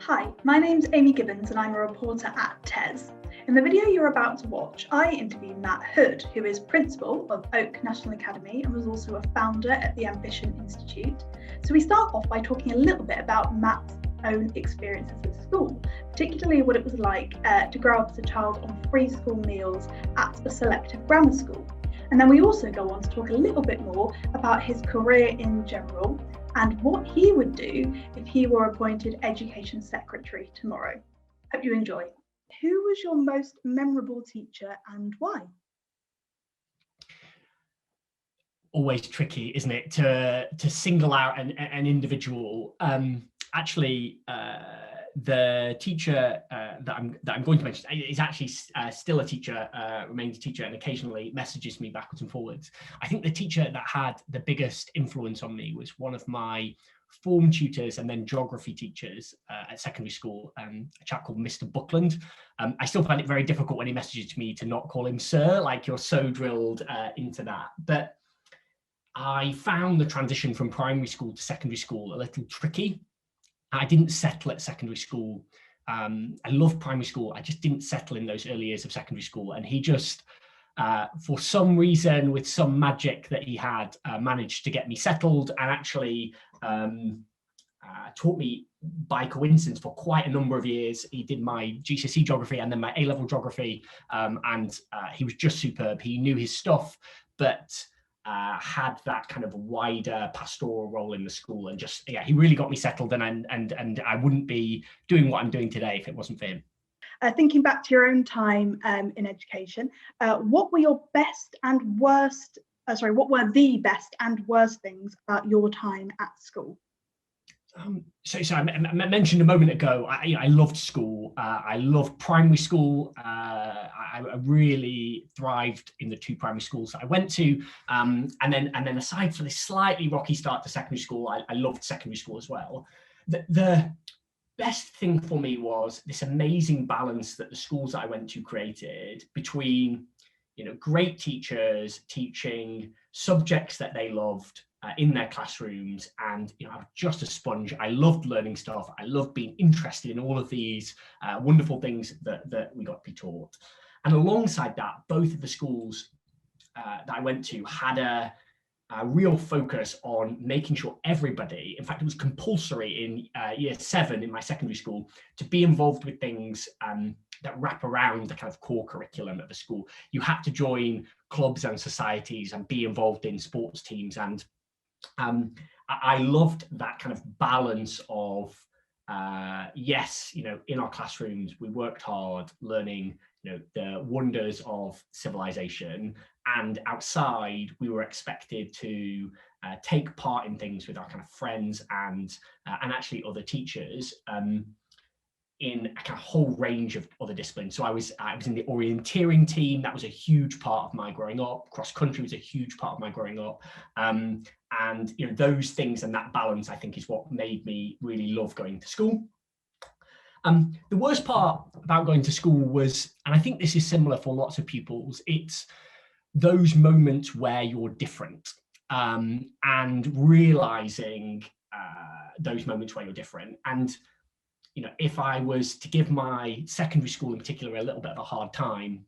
Hi, my name's Amy Gibbons and I'm a reporter at TES. In the video you're about to watch, I interviewed Matt Hood, who is principal of Oak National Academy and was also a founder at the Ambition Institute. So we start off by talking a little bit about Matt's own experiences at school, particularly what it was like to grow up as a child on free school meals at a selective grammar school. And then we also go on to talk a little bit more about his career in general and what he would do if he were appointed Education Secretary tomorrow. Hope you enjoy. Who was your most memorable teacher and why? Always tricky, isn't it, to single out an individual. The teacher that I'm going to mention is actually still a teacher, remains a teacher, and occasionally messages me backwards and forwards. I think the teacher that had the biggest influence on me was one of my form tutors and then geography teachers at secondary school, a chap called Mr. Buckland. I still find it very difficult when he messages me to not call him sir, like you're so drilled into that. But I found the transition from primary school to secondary school a little tricky. I didn't settle at secondary school. I loved primary school. I just didn't settle in those early years of secondary school. And he just, for some reason, with some magic that he had, managed to get me settled and actually taught me by coincidence for quite a number of years. He did my GCSE geography and then my A-level geography. And he was just superb. He knew his stuff, but had that kind of wider pastoral role in the school, and just, yeah, he really got me settled, and I wouldn't be doing what I'm doing today if it wasn't for him. Thinking back to your own time in education, what were your best and worst, what were the best and worst things about your time at school? So I mentioned a moment ago, I loved school. I loved primary school. I really thrived in the two primary schools that I went to. And then aside from this slightly rocky start to secondary school, I loved secondary school as well. The best thing for me was this amazing balance that the schools that I went to created between, great teachers teaching subjects that they loved in their classrooms, and I was just a sponge. I loved learning stuff. I loved being interested in all of these wonderful things that we got to be taught. And alongside that, both of the schools that I went to had a real focus on making sure everybody, in fact, it was compulsory in year 7 in my secondary school, to be involved with things that wrap around the kind of core curriculum of the school. You had to join clubs and societies and be involved in sports teams. And I loved that kind of balance of, yes, in our classrooms, we worked hard learning, the wonders of civilization, and outside we were expected to take part in things with our kind of friends and actually other teachers in a kind of whole range of other disciplines. So I was in the orienteering team. That was a huge part of my growing up. Cross country was a huge part of my growing up. And those things and that balance, I think, is what made me really love going to school. The worst part about going to school was, and I think this is similar for lots of pupils, it's those moments where you're different, and realizing those moments where you're different. And if I was to give my secondary school in particular a little bit of a hard time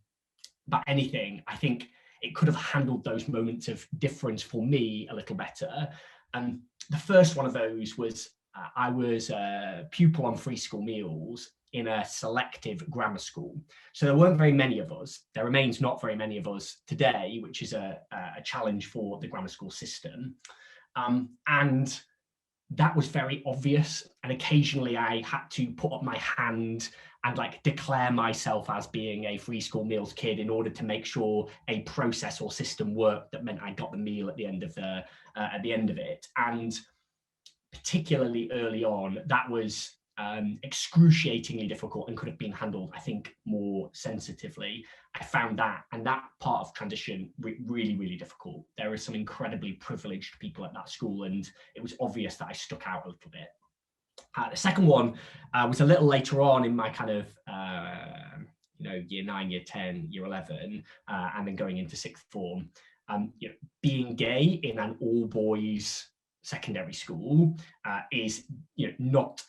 about anything, I think it could have handled those moments of difference for me a little better. And the first one of those was I was a pupil on free school meals in a selective grammar school. So there weren't very many of us. There remains not very many of us today, which is a challenge for the grammar school system. And that was very obvious. And occasionally I had to put up my hand and declare myself as being a free school meals kid in order to make sure a process or system worked that meant I got the meal at the end of it. And particularly early on, that was excruciatingly difficult and could have been handled, I think, more sensitively. I found that, and that part of transition really, really difficult. There are some incredibly privileged people at that school, and it was obvious that I stuck out a little bit. The second one was a little later on in my kind of year 9, year 10, year 11, and then going into sixth form. Being gay in an all boys secondary school is not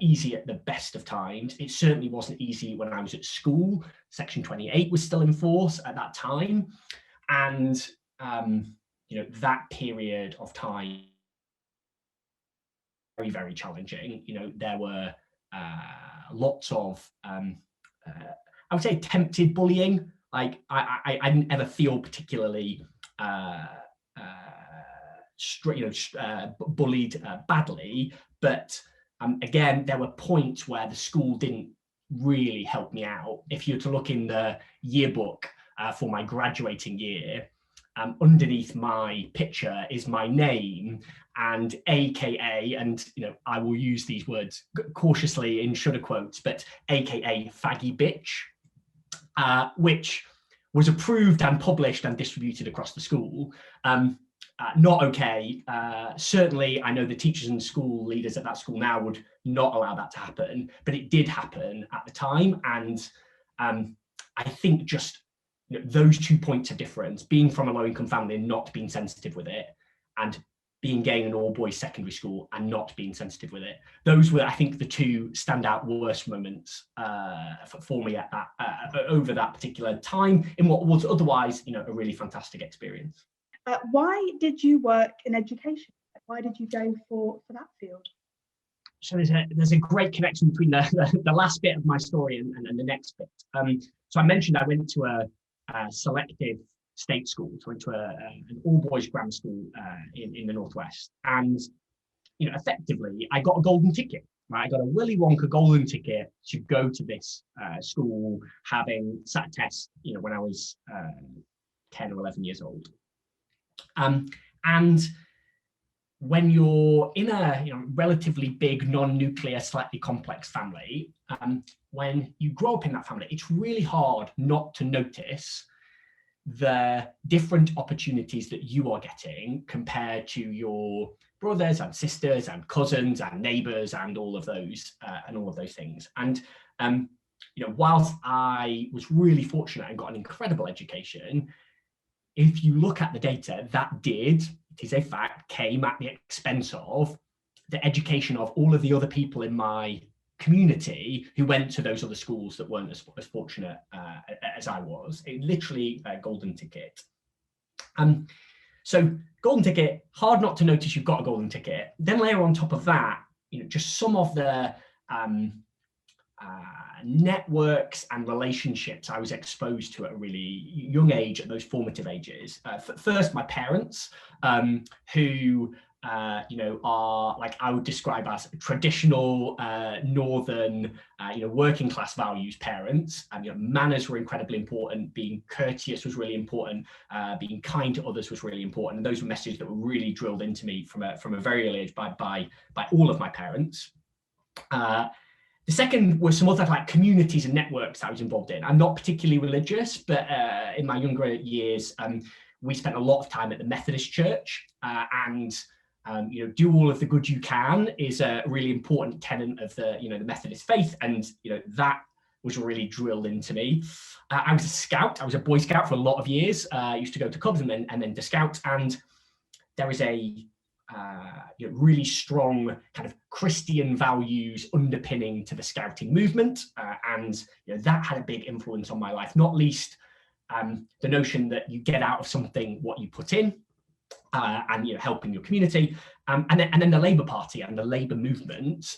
easy at the best of times. It certainly wasn't easy when I was at school. Section 28 was still in force at that time. And, that period of time, very, very challenging. There were lots of, I would say, attempted bullying. Like I didn't ever feel particularly bullied badly, but again, there were points where the school didn't really help me out. If you were to look in the yearbook for my graduating year, underneath my picture is my name and AKA, and I will use these words cautiously in shoulda quotes, but AKA faggy bitch, which was approved and published and distributed across the school. Not okay. Certainly, I know the teachers and school leaders at that school now would not allow that to happen, but it did happen at the time. And I think just those 2 points of difference, being from a low-income family and not being sensitive with it, and being gay in an all-boys secondary school and not being sensitive with it, those were, I think, the two standout worst moments for me at that over that particular time in what was otherwise, a really fantastic experience. Why did you work in education? Why did you go for that field? So there's a great connection between the last bit of my story and the next bit. So I mentioned I went to a selective state school, so I went to an all-boys grammar school in the Northwest. And, effectively, I got a golden ticket. Right? I got a Willy Wonka golden ticket to go to this school, having sat a test, when I was 10 or 11 years old. And when you're in a relatively big, non-nuclear, slightly complex family, when you grow up in that family, it's really hard not to notice the different opportunities that you are getting compared to your brothers and sisters and cousins and neighbors and all of those things. And whilst I was really fortunate and got an incredible education, if you look at the data, it is a fact, came at the expense of the education of all of the other people in my community who went to those other schools that weren't as fortunate as I was. It literally a golden ticket. So golden ticket, hard not to notice you've got a golden ticket. Then layer on top of that, just some of the networks and relationships I was exposed to at a really young age, at those formative ages. First, my parents, who are, like, I would describe as traditional northern, working class values parents. Manners were incredibly important. Being courteous was really important. Being kind to others was really important. And those were messages that were really drilled into me from a very early age by all of my parents. The second was some other communities and networks I was involved in. I'm not particularly religious, but in my younger years, we spent a lot of time at the Methodist Church, and do all of the good you can is a really important tenet of the Methodist faith, and that was really drilled into me. I was a scout. I was a Boy Scout for a lot of years. I used to go to clubs and then to Scouts, and there was a really strong kind of Christian values underpinning to the scouting movement, and that had a big influence on my life, not least the notion that you get out of something what you put in, and helping your community, and then the Labour Party and the Labour movement,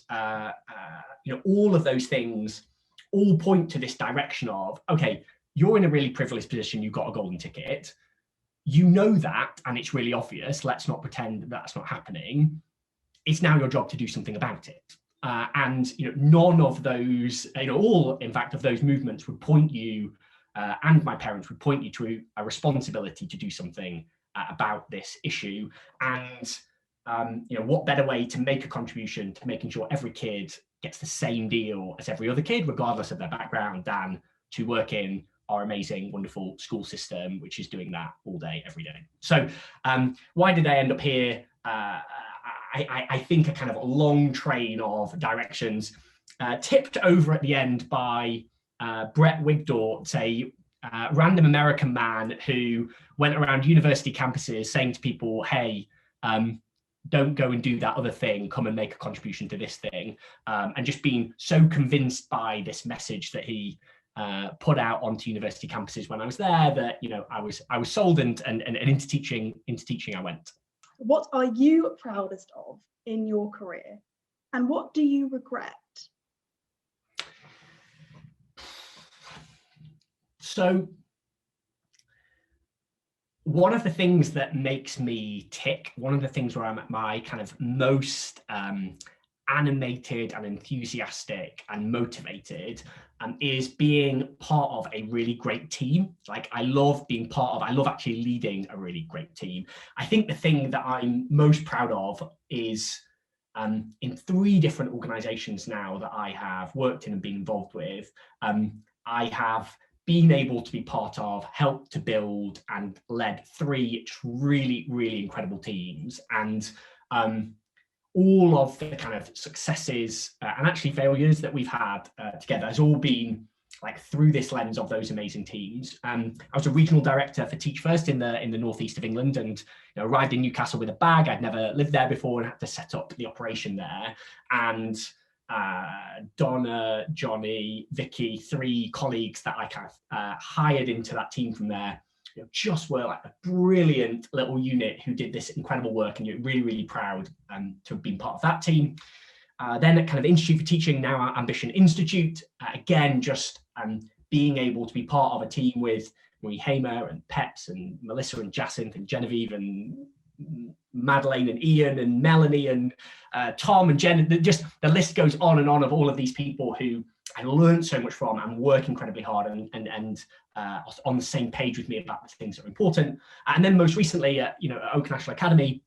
all of those things all point to this direction of, okay, you're in a really privileged position, you've got a golden ticket. That, and it's really obvious. Let's not pretend that that's not happening. It's now your job to do something about it. And none of those, all in fact of those movements would point you, and my parents would point you to a responsibility to do something about this issue. And what better way to make a contribution to making sure every kid gets the same deal as every other kid, regardless of their background, than to work in our amazing, wonderful school system, which is doing that all day, every day. So why did I end up here? I think a kind of a long train of directions, tipped over at the end by Brett Wigdort, a random American man who went around university campuses saying to people, hey, don't go and do that other thing, come and make a contribution to this thing. And just being so convinced by this message that he put out onto university campuses when I was there that, you know, I was sold, and into teaching I went. What are you proudest of in your career, and what do you regret? So one of the things that makes me tick, one of the things where I'm at my kind of most animated and enthusiastic and motivated is being part of a really great team. Like, I love being part of, I love actually leading a really great team. I think the thing that I'm most proud of is in 3 different organizations now that I have worked in and been involved with, I have been able to be part of, helped to build and led 3 really, really incredible teams. And all of the kind of successes and actually failures that we've had together has all been like through this lens of those amazing teams. I was a regional director for Teach First in the northeast of England, and arrived in Newcastle with a bag. I'd never lived there before and had to set up the operation there. And Donna, Johnny, Vicky, 3 colleagues that I kind of hired into that team from there, just were like a brilliant little unit who did this incredible work, and you're really, really proud to have been part of that team. Then at kind of Institute for Teaching, now our Ambition Institute, again, just being able to be part of a team with Marie Hamer and Peps and Melissa and Jacinth and Genevieve and Madeleine and Ian and Melanie and Tom and Jen. Just the list goes on and on of all of these people who I learned so much from and work incredibly hard and on the same page with me about the things that are important. And then most recently, at Oak National Academy,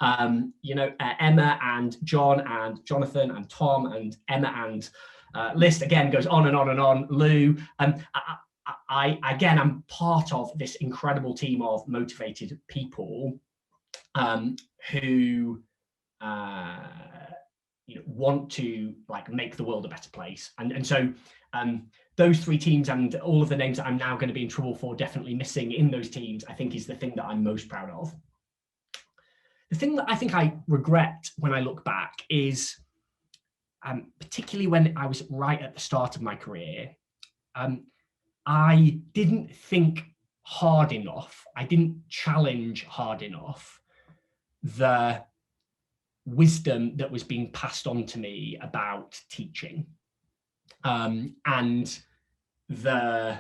Emma and John and Jonathan and Tom and Emma and list again goes on and on and on. Lou, I'm part of this incredible team of motivated people who want to like make the world a better place. And so those 3 teams and all of the names that I'm now going to be in trouble for definitely missing in those teams, I think is the thing that I'm most proud of. The thing that I think I regret when I look back is, particularly when I was right at the start of my career, I didn't think hard enough. I didn't challenge hard enough the wisdom that was being passed on to me about teaching. And I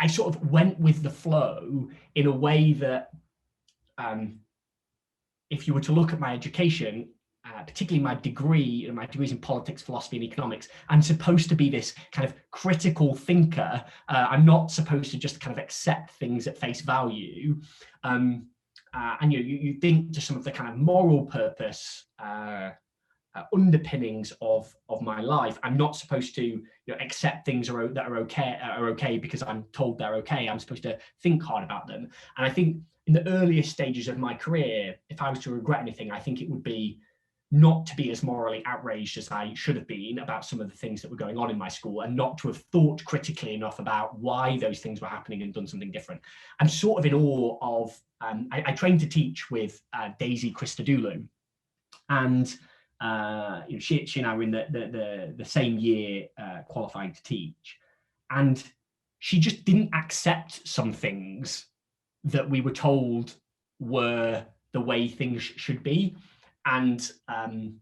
sort of went with the flow in a way that if you were to look at my education, particularly my degrees in politics, philosophy, and economics, I'm supposed to be this kind of critical thinker. I'm not supposed to just kind of accept things at face value. And you think to some of the kind of moral purpose underpinnings of my life. I'm not supposed to accept things that are okay because I'm told they're okay. I'm supposed to think hard about them. And I think in the earliest stages of my career, if I was to regret anything, I think it would be not to be as morally outraged as I should have been about some of the things that were going on in my school, and not to have thought critically enough about why those things were happening and done something different. I'm sort of in awe of, I trained to teach with Daisy Christodoulou, and she and I were in the same year qualifying to teach, and she just didn't accept some things that we were told were the way things should be. And I'm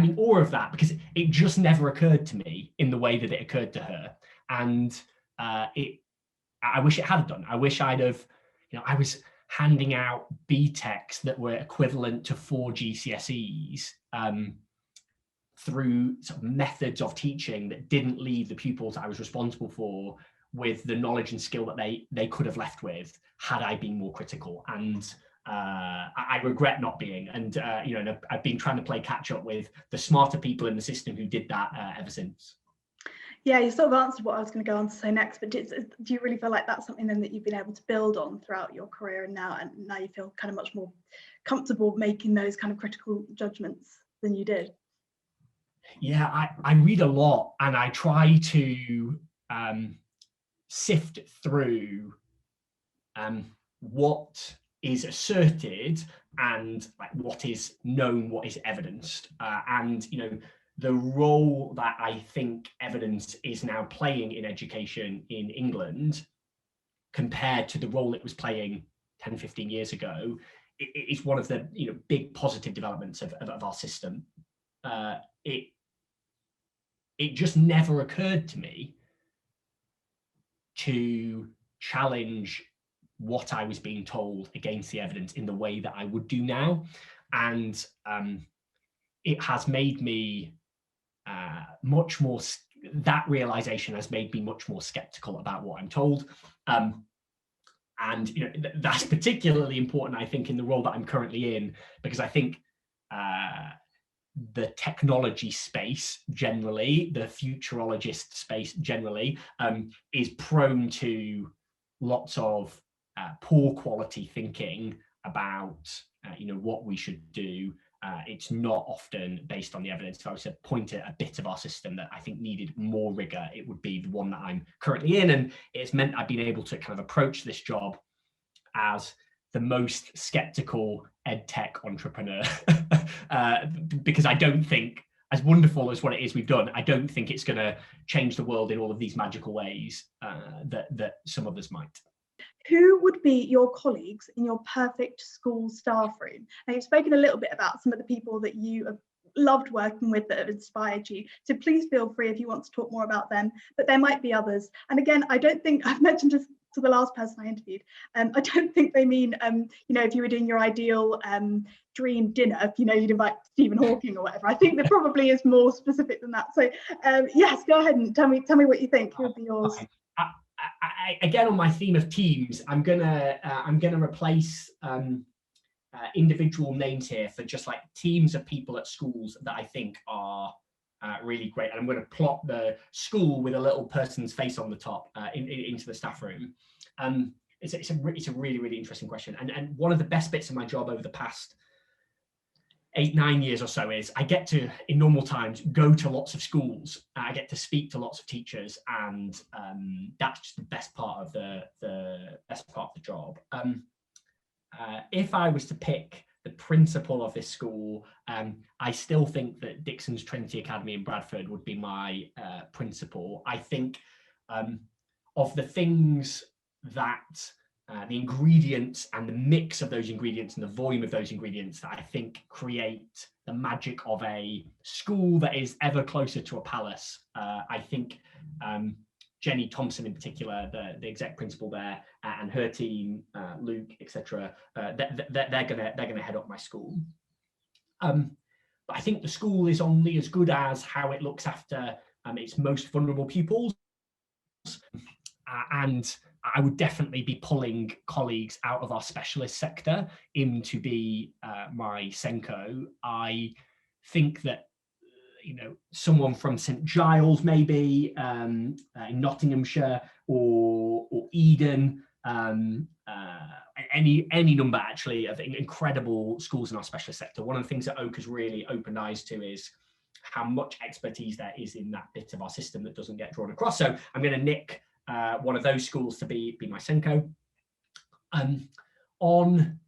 in awe of that, because it just never occurred to me in the way that it occurred to her. And I wish it had done. I wish I'd have, I was handing out BTECs that were equivalent to 4 GCSEs through sort of methods of teaching that didn't leave the pupils I was responsible for with the knowledge and skill that they could have left with had I been more critical. And I regret not being, and I've been trying to play catch up with the smarter people in the system who did that ever since. Yeah, you sort of answered what I was going to go on to say next, but do you really feel like that's something then that you've been able to build on throughout your career, and now you feel kind of much more comfortable making those kind of critical judgments than you did? Yeah, I read a lot, and I try to sift through what is asserted and like what is known, what is evidenced, and the role that I think evidence is now playing in education in England compared to the role it was playing 10, 15 years ago, it's one of the big positive developments of our system. It just never occurred to me to challenge what I was being told against the evidence in the way that I would do now. And it has made me much more, that realization has made me much more skeptical about what I'm told. And that's particularly important, I think, in the role that I'm currently in, because I think the technology space generally, the futurologist space generally, is prone to lots of poor quality thinking about what we should do. It's not often based on the evidence. If I was to point at a bit of our system that I think needed more rigor, it would be the one that I'm currently in. And it's meant I've been able to kind of approach this job as the most skeptical ed tech entrepreneur, because I don't think, as wonderful as what it is we've done, I don't think it's going to change the world in all of these magical ways that some others might. Who would be your colleagues in your perfect school staff room? And you've spoken a little bit about some of the people that you have loved working with that have inspired you. So please feel free if you want to talk more about them, but there might be others. And again, I don't think I've mentioned this to the last person I interviewed. I don't think they mean, if you were doing your ideal dream dinner, you'd invite Stephen Hawking or whatever. I think there probably is more specific than that. So yes, go ahead and tell me what you think. Who would be yours? Okay. Again, on my theme of teams, I'm gonna replace individual names here for just like teams of people at schools that I think are really great. And I'm going to plot the school with a little person's face on the top into the staff room. It's a really, really interesting question. And one of the best bits of my job over the past 8-9 years or so is I get to, in normal times, go to lots of schools. I get to speak to lots of teachers, and that's just the best part of the job. If I was to pick the principal of this school, I still think that Dixon's Trinity Academy in Bradford would be my principal. I think of the things that the ingredients and the mix of those ingredients and the volume of those ingredients that I think create the magic of a school that is ever closer to a palace. I think Jenny Thompson in particular, the exec principal there, and her team, Luke, etc., they're gonna head up my school. But I think the school is only as good as how it looks after its most vulnerable pupils. And I would definitely be pulling colleagues out of our specialist sector in to be my Senko. I think that someone from St Giles, maybe in Nottinghamshire, or Eden, any number actually of incredible schools in our specialist sector. One of the things that Oak has really opened eyes to is how much expertise there is in that bit of our system that doesn't get drawn across. So I'm going to nick one of those schools to be my Senko. On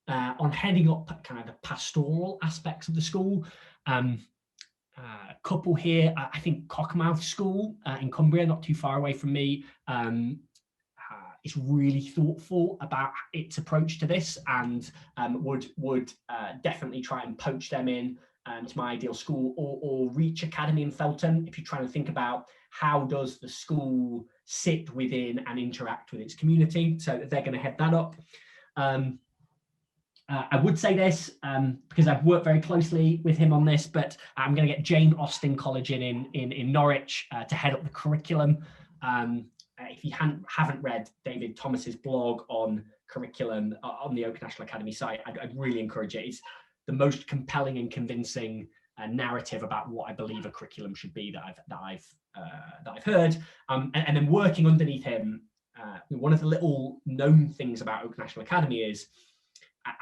heading up kind of the pastoral aspects of the school, a couple here, I think Cockermouth School in Cumbria, not too far away from me, is really thoughtful about its approach to this, and would definitely try and poach them in to my ideal school, or Reach Academy in Felton, if you're trying to think about how does the school sit within and interact with its community. So they're going to head that up. I would say this because I've worked very closely with him on this, but I'm going to get Jane Austen College in Norwich to head up the curriculum. If you haven't read David Thomas's blog on curriculum on the Oak National Academy site, I'd really encourage it. It's the most compelling and convincing narrative about what I believe a curriculum should be that I've heard. And then working underneath him, one of the little known things about Oak National Academy is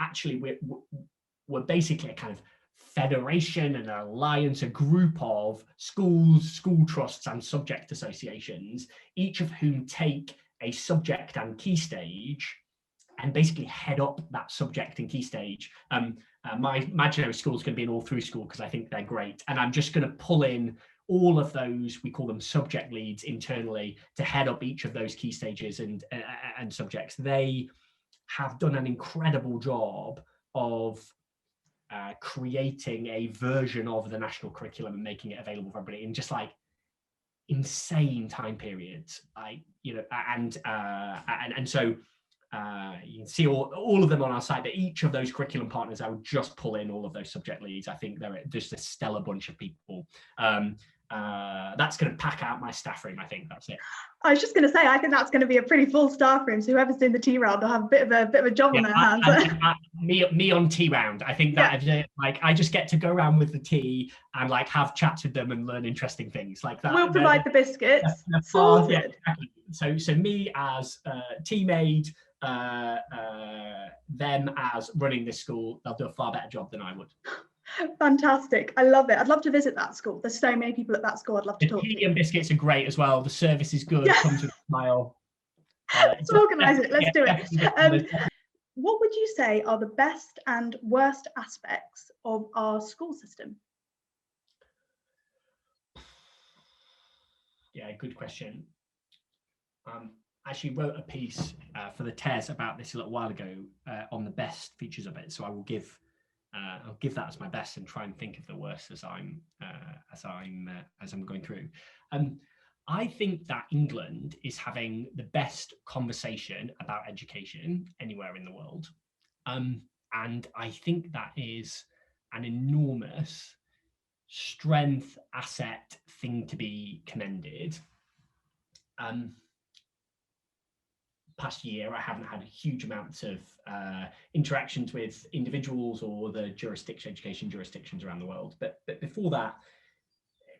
actually we're basically a kind of federation, an alliance, a group of schools, school trusts and subject associations, each of whom take a subject and key stage and basically head up that subject and key stage. My imaginary school is going to be an all through school because I think they're great. And I'm just going to pull in all of those, we call them subject leads internally, to head up each of those key stages and subjects. They have done an incredible job of creating a version of the national curriculum and making it available for everybody in just like insane time periods. So you can see all of them on our site, but each of those curriculum partners, I would just pull in all of those subject leads. I think they're just a stellar bunch of people. That's going to pack out my staff room. I think that's it. I was just going to say, I think that's going to be a pretty full staff room. So whoever's doing the tea round will have a bit of a job on their hands. Me on tea round. I think that I just get to go around with the tea and like have chats with them and learn interesting things like that. We'll provide the biscuits. Sorted. So me as team aide, them as running this school, they'll do a far better job than I would. Fantastic. I love it. I'd love to visit that school. There's so many people at that school I'd love to talk to. The tea and biscuits are great as well. The service is good. Comes with a smile. Let's organise it. Let's do it. What would you say are the best and worst aspects of our school system? Yeah, good question. I actually wrote a piece for the TES about this a little while ago on the best features of it. So I will give I'll give that as my best and try and think of the worst as I'm going through. I think that England is having the best conversation about education anywhere in the world, and I think that is an enormous strength, asset, thing to be commended. Past year, I haven't had huge amounts of interactions with individuals or the education jurisdictions around the world. But before that,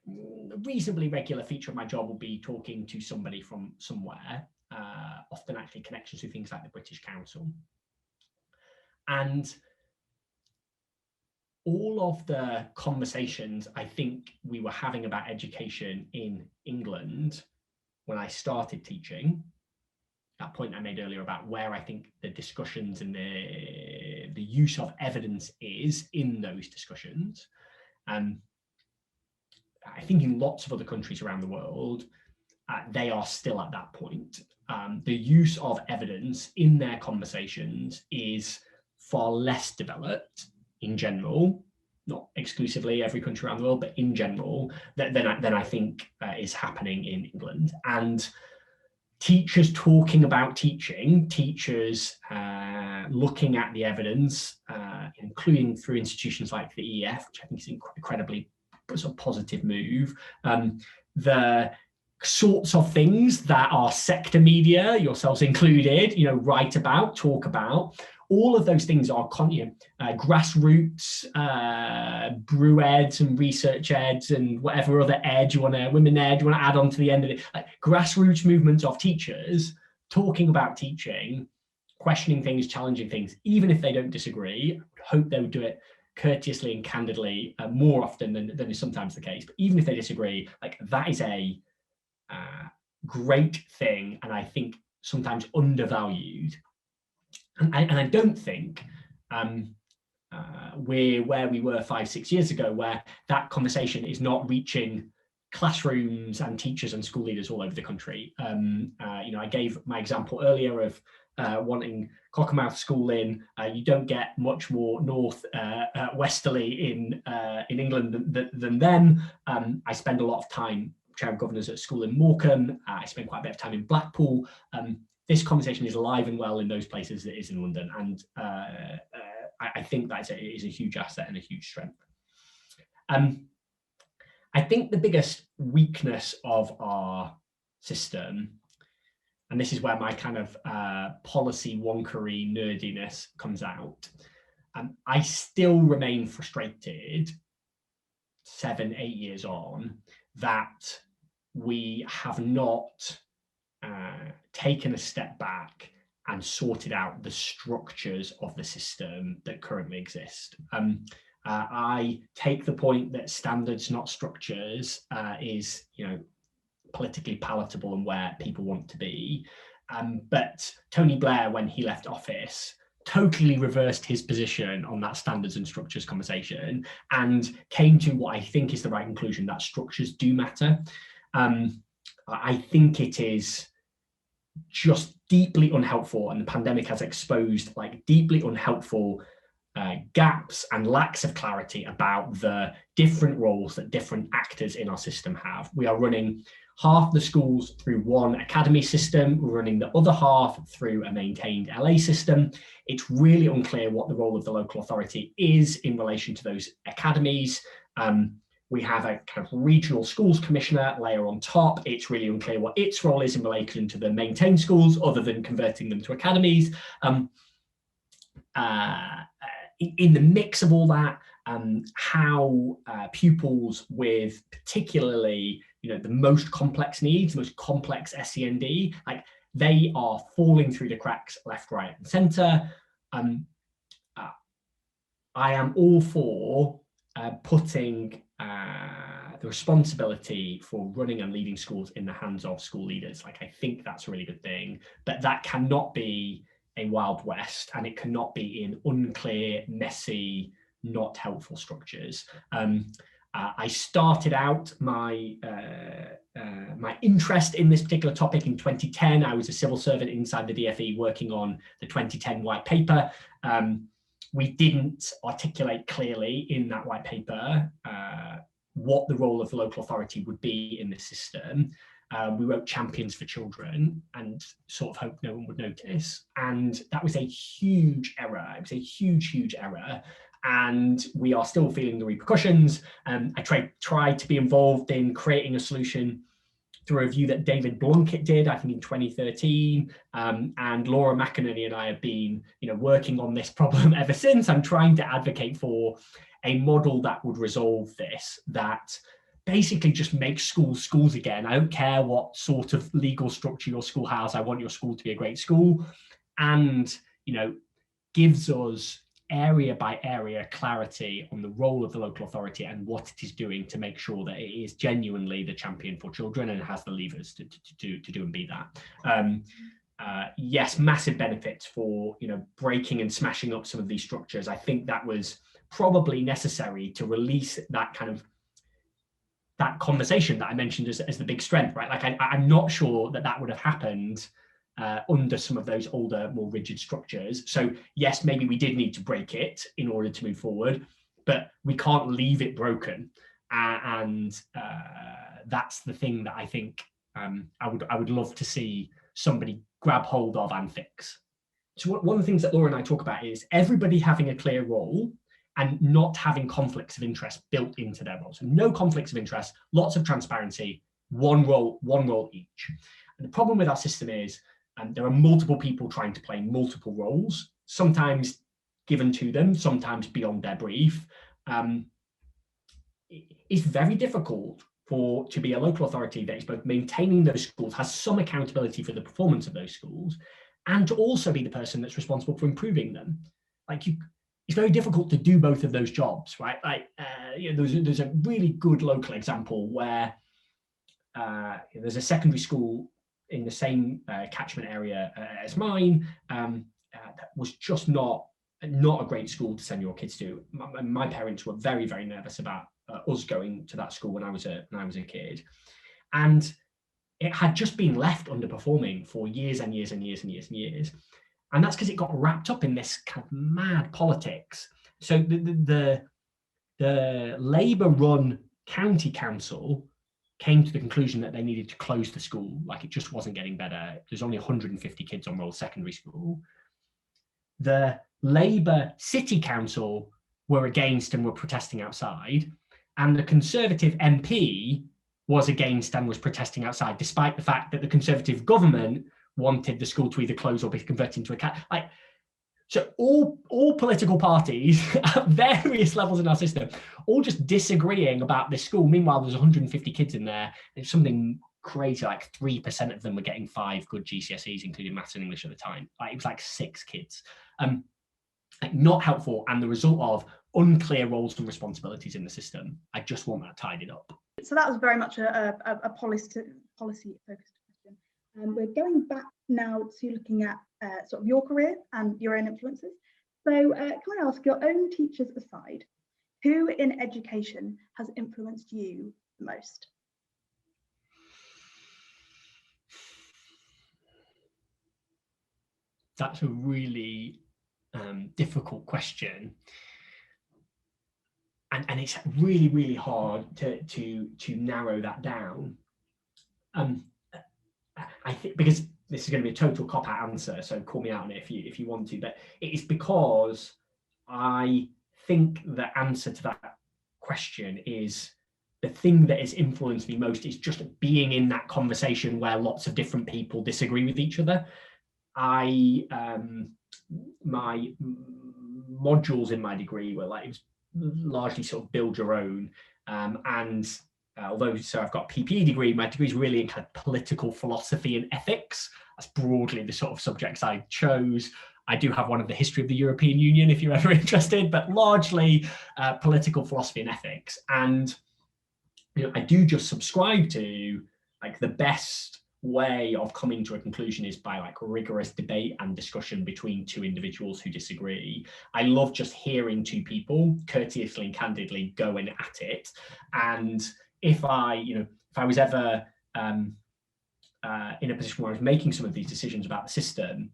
a reasonably regular feature of my job will be talking to somebody from somewhere, often actually connections to things like the British Council. And all of the conversations I think we were having about education in England when I started teaching, that point I made earlier about where I think the discussions and the use of evidence is in those discussions. I think in lots of other countries around the world, they are still at that point. The use of evidence in their conversations is far less developed in general, not exclusively every country around the world, but in general, than I think is happening in England. And teachers talking about teaching, teachers looking at the evidence, including through institutions like the EF, which I think is incredibly sort of positive move. The sorts of things that our sector media, yourselves included, write about, talk about, all of those things are grassroots, brew eds and research eds and whatever other ed you want to, women ed you want to add on to the end of it, like grassroots movements of teachers talking about teaching, questioning things, challenging things, even if they don't disagree. I would hope they would do it courteously and candidly more often than is sometimes the case. But even if they disagree, like that is a great thing, and I think sometimes undervalued. And I don't think we're where we were 5-6 years ago, where that conversation is not reaching classrooms and teachers and school leaders all over the country. I gave my example earlier of wanting Cockermouth School in. You don't get much more north westerly in England than them. I spend a lot of time chair of governors at a school in Morecambe. I spend quite a bit of time in Blackpool. This conversation is alive and well in those places as it is in London, and I think that is a huge asset and a huge strength. I think the biggest weakness of our system, and this is where my kind of policy wonkery nerdiness comes out, I still remain frustrated 7-8 years on that we have not taken a step back and sorted out the structures of the system that currently exist. I take the point that standards, not structures, is politically palatable and where people want to be. But Tony Blair, when he left office, totally reversed his position on that standards and structures conversation and came to what I think is the right conclusion, that structures do matter. I think it is just deeply unhelpful, and the pandemic has exposed like deeply unhelpful gaps and lacks of clarity about the different roles that different actors in our system have. We are running half the schools through one academy system, we're running the other half through a maintained LA system. It's really unclear what the role of the local authority is in relation to those academies. We have a kind of regional schools commissioner layer on top. It's really unclear what its role is in relation to the maintained schools, other than converting them to academies. In the mix of all that, how pupils with particularly, the most complex needs, most complex SEND, like they are falling through the cracks left, right, and centre. I am all for putting the responsibility for running and leading schools in the hands of school leaders. Like, I think that's a really good thing, but that cannot be a Wild West, and it cannot be in unclear, messy, not helpful structures. I started out my interest in this particular topic in 2010. I was a civil servant inside the DfE working on the 2010 white paper. We didn't articulate clearly in that white paper what the role of the local authority would be in the system. We wrote Champions for Children and sort of hoped no one would notice. And that was a huge error. It was a huge, huge error. And we are still feeling the repercussions. I tried to be involved in creating a solution through a review that David Blunkett did, I think in 2013. And Laura McInerney and I have been working on this problem ever since. I'm trying to advocate for a model that would resolve this, that basically just makes schools again. I don't care what sort of legal structure your school has. I want your school to be a great school, and gives us area by area clarity on the role of the local authority and what it is doing to make sure that it is genuinely the champion for children and has the levers to do and be that. Yes, massive benefits for breaking and smashing up some of these structures. I think that was probably necessary to release that kind of that conversation that I mentioned as the big strength, right? Like I'm not sure that would have happened under some of those older, more rigid structures. So yes, maybe we did need to break it in order to move forward, but we can't leave it broken. And that's the thing that I think I would love to see somebody grab hold of and fix. So one of the things that Laura and I talk about is everybody having a clear role and not having conflicts of interest built into their roles. So no conflicts of interest, lots of transparency, one role each. And the problem with our system is there are multiple people trying to play multiple roles, sometimes given to them, sometimes beyond their brief. It's very difficult to be a local authority that is both maintaining those schools, has some accountability for the performance of those schools, and to also be the person that's responsible for improving them. It's very difficult to do both of those jobs, right? There's a really good local example where there's a secondary school in the same catchment area as mine that was just not a great school to send your kids to. My parents were very, very nervous about us going to that school when I was a kid, and it had just been left underperforming for years and years and years and years and years. And that's because it got wrapped up in this kind of mad politics. So the Labour-run county council came to the conclusion that they needed to close the school. Like, it just wasn't getting better. There's only 150 kids on Royal Secondary School. The Labour City Council were against and were protesting outside. And the Conservative MP was against and was protesting outside, despite the fact that the Conservative government wanted the school to either close or be converted into a so all political parties at various levels in our system, all just disagreeing about this school. Meanwhile, there's 150 kids in there. It's something crazy, like 3% of them were getting 5 good GCSEs, including maths and English at the time. It was like 6 kids. Not helpful, and the result of unclear roles and responsibilities in the system. I just want that tidied up. So that was very much a policy-focused question. We're going back now to looking at sort of your career and your own influences. So can I ask, your own teachers aside, who in education has influenced you the most? That's a really difficult question. And it's really, really hard to narrow that down. I think because this is going to be a total cop-out answer, so call me out on it if you want to, but it is because I think the answer to that question is the thing that has influenced me most is just being in that conversation where lots of different people disagree with each other. My modules in my degree were like, it was largely sort of build your own, and although I've got a PPE degree, my degree is really in kind of political philosophy and ethics. That's broadly the sort of subjects I chose. I do have one of the history of the European Union if you're ever interested, but largely political philosophy and ethics. And I do just subscribe to like the best way of coming to a conclusion is by like rigorous debate and discussion between two individuals who disagree. I love just hearing two people courteously and candidly going at it. And if I was ever in a position where I was making some of these decisions about the system,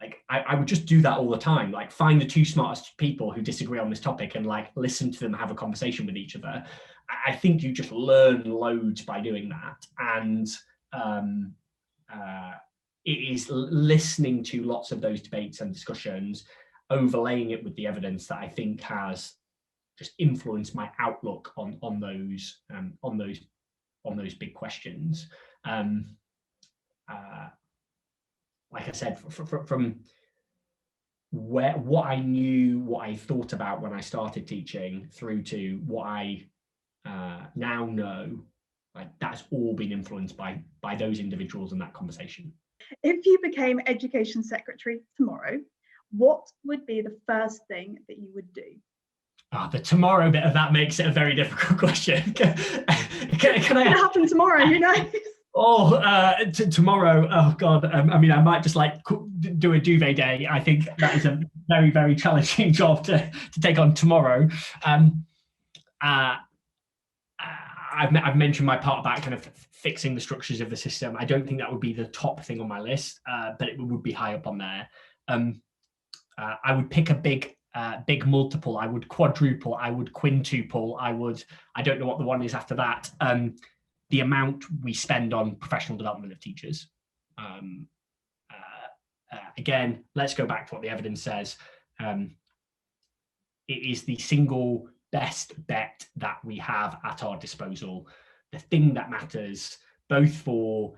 like I would just do that all the time, like find the two smartest people who disagree on this topic and like listen to them have a conversation with each other. I think you just learn loads by doing that. And it is listening to lots of those debates and discussions, overlaying it with the evidence that I think has just influenced my outlook on those big questions. Like I said, from what I knew, what I thought about when I started teaching, through to what I now know, like that's all been influenced by those individuals and that conversation. If you became Education Secretary tomorrow, what would be the first thing that you would do? The tomorrow bit of that makes it a very difficult question. Can I happen tomorrow? Who knows? Tomorrow. Oh God. I mean, I might just like do a duvet day. I think that is a very, very challenging job to take on tomorrow. I've mentioned my part about kind of fixing the structures of the system. I don't think that would be the top thing on my list, but it would be high up on there. I would pick a big multiple. I would quadruple. I would quintuple. I don't know what the one is after that. The amount we spend on professional development of teachers. Again, let's go back to what the evidence says. It is the single best bet that we have at our disposal. The thing that matters both for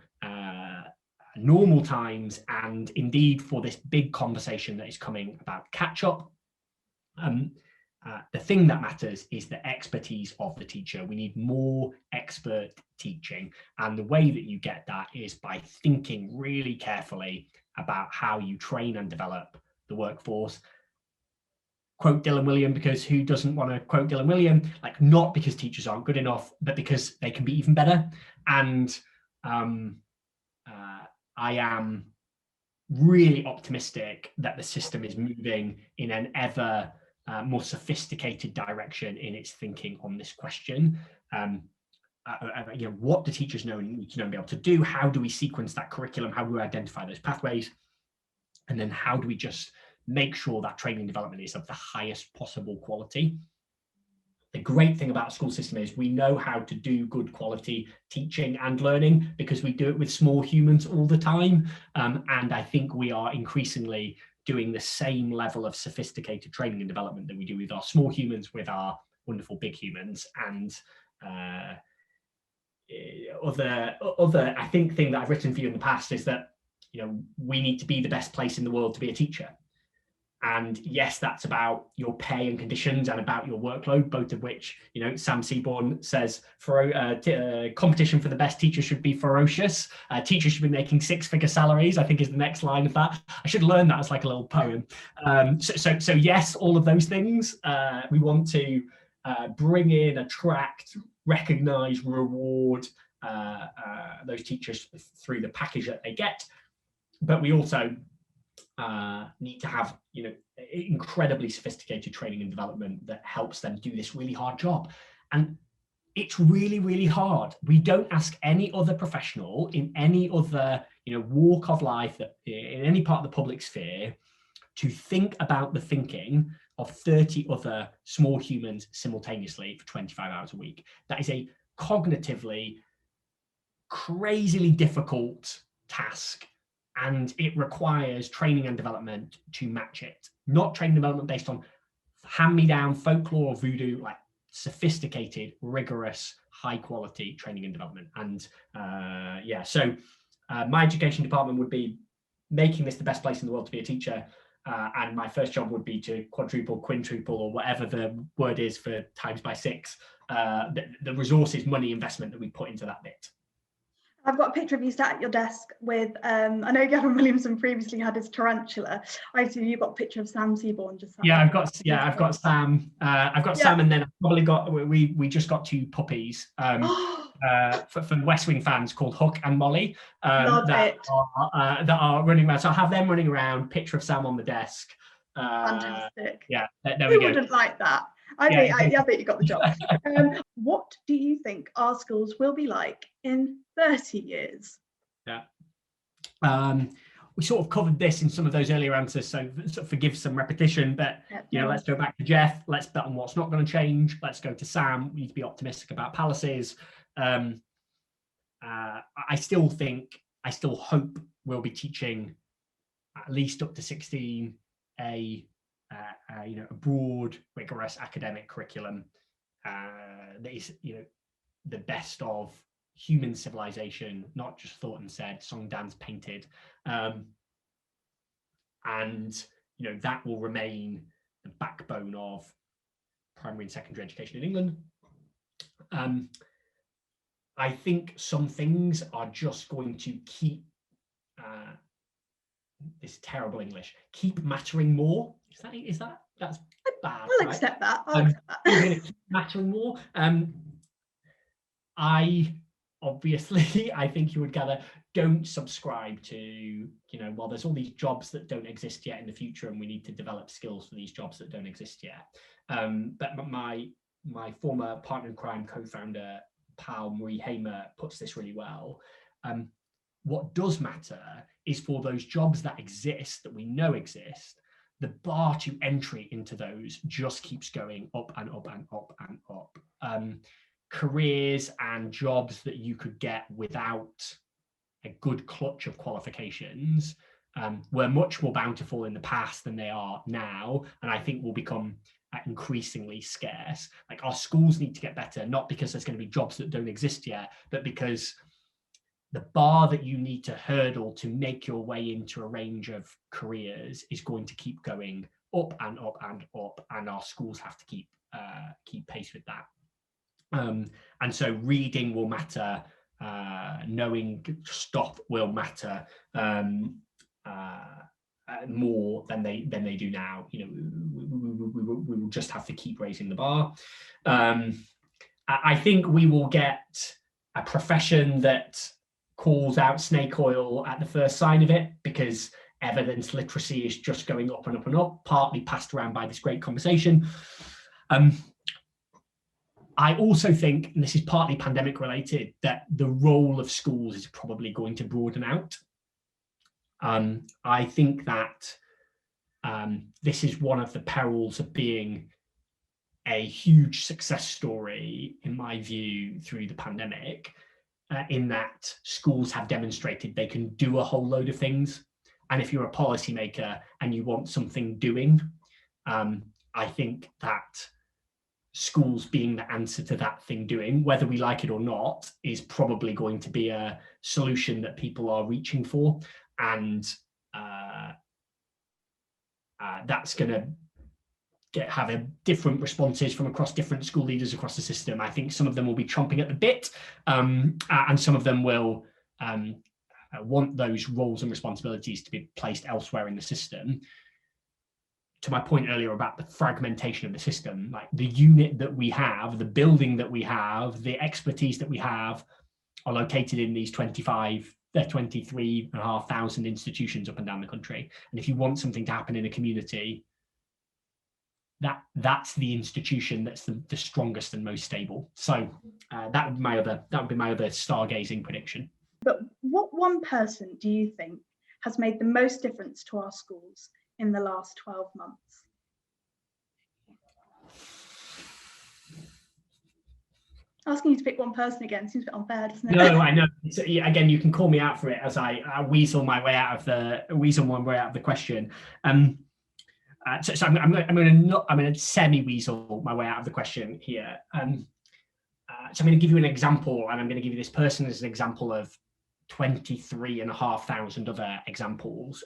normal times and indeed for this big conversation that is coming about catch-up. The thing that matters is the expertise of the teacher. We need more expert teaching. And the way that you get that is by thinking really carefully about how you train and develop the workforce. Quote Dylan Wiliam, because who doesn't want to quote Dylan Wiliam? Like, not because teachers aren't good enough, but because they can be even better. And I am really optimistic that the system is moving in an ever more sophisticated direction in its thinking on this question. What do teachers know and need to know and be able to do? How do we sequence that curriculum? How do we identify those pathways? And then how do we just make sure that training development is of the highest possible quality? The great thing about a school system is we know how to do good quality teaching and learning because we do it with small humans all the time. And I think we are increasingly doing the same level of sophisticated training and development that we do with our small humans, with our wonderful big humans. And other I think thing that I've written for you in the past is that we need to be the best place in the world to be a teacher. And yes, that's about your pay and conditions and about your workload, both of which, Sam Seaborn says competition for the best teacher should be ferocious. Teachers should be making six-figure salaries, I think is the next line of that. I should learn that as like a little poem. So yes, all of those things. We want to bring in, attract, recognize, reward those teachers through the package that they get. But we also need to have, incredibly sophisticated training and development that helps them do this really hard job. And it's really, really hard. We don't ask any other professional in any other, walk of life, that in any part of the public sphere, to think about the thinking of 30 other small humans simultaneously for 25 hours a week. That is a cognitively crazily difficult task, and it requires training and development to match it. Not training and development based on hand-me-down folklore or voodoo, like sophisticated, rigorous, high-quality training and development. And so my education department would be making this the best place in the world to be a teacher. And my first job would be to quadruple, quintuple, or whatever the word is for times by 6, the resources, money investment that we put into that bit. I've got a picture of you sat at your desk with, I know Gavin Williamson previously had his tarantula. I assume you've got a picture of Sam Seaborn just. I've got Sam. I've got Sam, and then I've probably got, we just got 2 puppies for West Wing fans called Hook and Molly that are running around. So I'll have them running around, picture of Sam on the desk. Fantastic. Yeah, there we we go. Who wouldn't like that? I think you got the job. What do you think our schools will be like in 30 years? Yeah. We sort of covered this in some of those earlier answers, so forgive some repetition, but let's go back to Jeff. Let's bet on what's not going to change. Let's go to Sam. We need to be optimistic about palaces. I still hope we'll be teaching at least up to 16 a broad, rigorous academic curriculum that is, the best of human civilization, not just thought and said, song, dance, painted, and that will remain the backbone of primary and secondary education in England. I think some things are just going to keep this terrible English keep mattering more. That's bad? I'll accept that. Keep mattering more. I think you would gather, don't subscribe to, well, there's all these jobs that don't exist yet in the future, and we need to develop skills for these jobs that don't exist yet. But my former partner in crime, co-founder, pal Marie Hamer, puts this really well. What does matter is for those jobs that exist, that we know exist, the bar to entry into those just keeps going up and up and up and up. Careers and jobs that you could get without a good clutch of qualifications were much more bountiful in the past than they are now, and I think will become increasingly scarce. Like, our schools need to get better, not because there's going to be jobs that don't exist yet, but because the bar that you need to hurdle to make your way into a range of careers is going to keep going up and up and up, and our schools have to keep pace with that. And so reading will matter, knowing stuff will matter more than they do now. We will just have to keep raising the bar. I think we will get a profession that calls out snake oil at the first sign of it, because evidence literacy is just going up and up and up, partly passed around by this great conversation. I also think, and this is partly pandemic related, that the role of schools is probably going to broaden out. I think that this is one of the perils of being a huge success story, in my view, through the pandemic, in that schools have demonstrated they can do a whole load of things. And if you're a policymaker and you want something doing, I think that schools being the answer to that thing doing, whether we like it or not, is probably going to be a solution that people are reaching for. And that's going to have a different responses from across different school leaders across the system. I think some of them will be chomping at the bit, and some of them will want those roles and responsibilities to be placed elsewhere in the system. To my point earlier about the fragmentation of the system, like the unit that we have, the building that we have, the expertise that we have, are located in these 23,500 institutions up and down the country. And if you want something to happen in a community, that's the institution that's the strongest and most stable. So that would be my other stargazing prediction. But what one person do you think has made the most difference to our schools in the last 12 months? Asking you to pick one person again seems a bit unfair, doesn't it? No, I know. So, again, you can call me out for it as I weasel my way out of the question. So I'm going to semi-weasel my way out of the question here. So I'm going to give you an example, and I'm going to give you this person as an example of 23,500 other examples.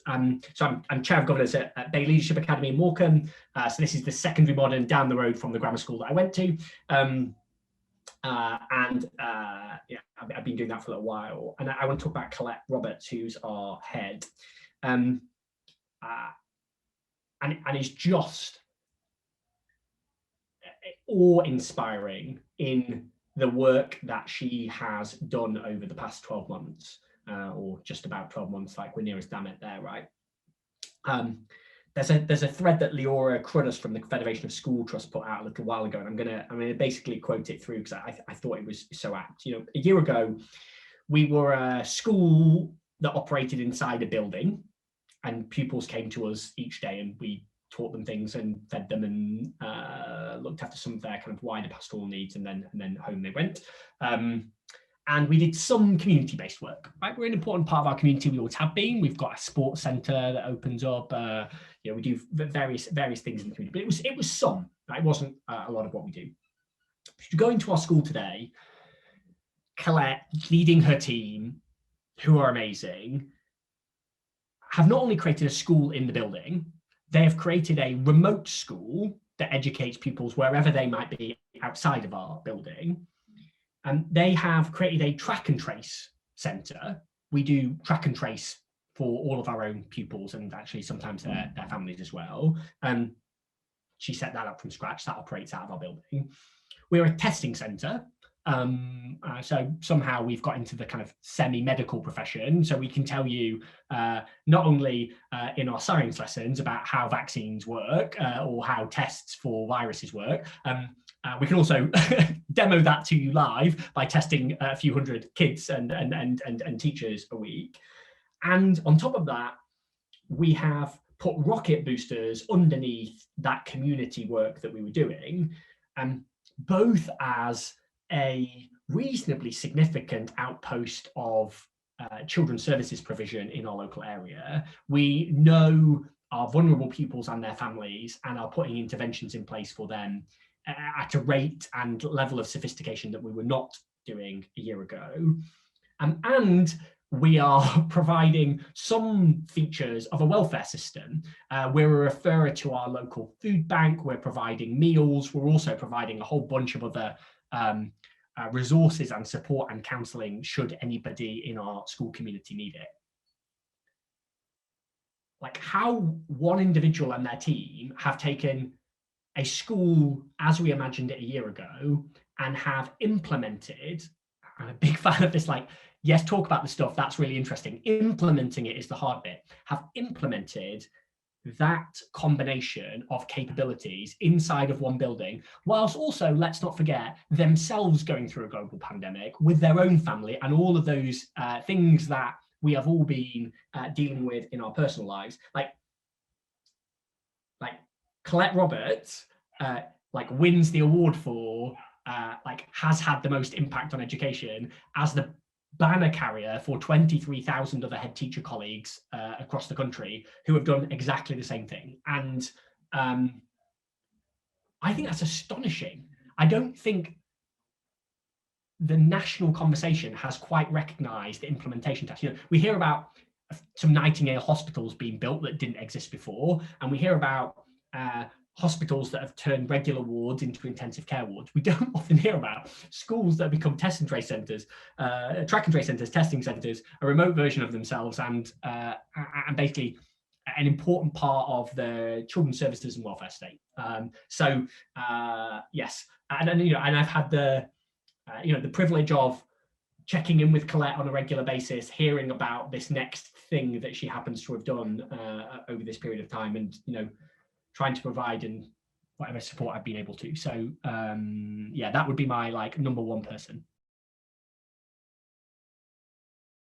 So I'm chair of governors at Bay Leadership Academy in Morecambe. So this is the secondary modern down the road from the grammar school that I went to. Yeah, I've been doing that for a little while. And I want to talk about Colette Roberts, who's our head. And it's just awe-inspiring in the work that she has done over the past 12 months, or just about 12 months, like we're nearest damn it there, right? There's a thread that Leora Cruddas from the Federation of School Trusts put out a little while ago, and I'm gonna basically quote it through because I thought it was so apt. You know, a year ago, we were a school that operated inside a building, and pupils came to us each day, and we taught them things and fed them and looked after some of their kind of wider pastoral needs, and then home they went. And we did some community-based work. Right, we're an important part of our community. We always have been. We've got a sports centre that opens up. You know, we do various things in the community. But it was some. Right? It wasn't a lot of what we do. If you go into our school today, Colette, leading her team, who are amazing, have not only created a school in the building, they have created a remote school that educates pupils wherever they might be outside of our building. And they have created a track and trace centre. We do track and trace for all of our own pupils and actually sometimes their families as well. She set that up from scratch. That operates out of our building. We're a testing centre. So somehow we've got into the kind of semi-medical profession. So we can tell you not only in our science lessons about how vaccines work or how tests for viruses work, we can also demo that to you live by testing a few hundred kids and teachers a week. And on top of that, we have put rocket boosters underneath that community work that we were doing, both as a reasonably significant outpost of children's services provision in our local area. We know our vulnerable pupils and their families and are putting interventions in place for them at a rate and level of sophistication that we were not doing a year ago. And we are providing some features of a welfare system. We're a referrer to our local food bank. We're providing meals. We're also providing a whole bunch of other resources and support and counselling should anybody in our school community need it. Like how one individual and their team have taken a school as we imagined it a year ago and have implemented, I'm a big fan of this, like, yes, talk about the stuff, that's really interesting. Implementing it is the hard bit. Have implemented that combination of capabilities inside of one building, whilst also, let's not forget, themselves going through a global pandemic with their own family and all of those things that we have all been dealing with in our personal lives. Like Colette Roberts wins the award for has had the most impact on education as the banner carrier for 23,000 other head teacher colleagues across the country who have done exactly the same thing. And I think that's astonishing. I don't think the national conversation has quite recognised the implementation task. You know, we hear about some Nightingale hospitals being built that didn't exist before, and we hear about hospitals that have turned regular wards into intensive care wards. We don't often hear about schools that have become test and trace centres, track and trace centres, testing centres, a remote version of themselves, and basically an important part of the children's services and welfare state. Yes, and I've had the the privilege of checking in with Colette on a regular basis, hearing about this next thing that she happens to have done over this period of time, and trying to provide and whatever support I've been able to. So yeah, that would be my like number one person.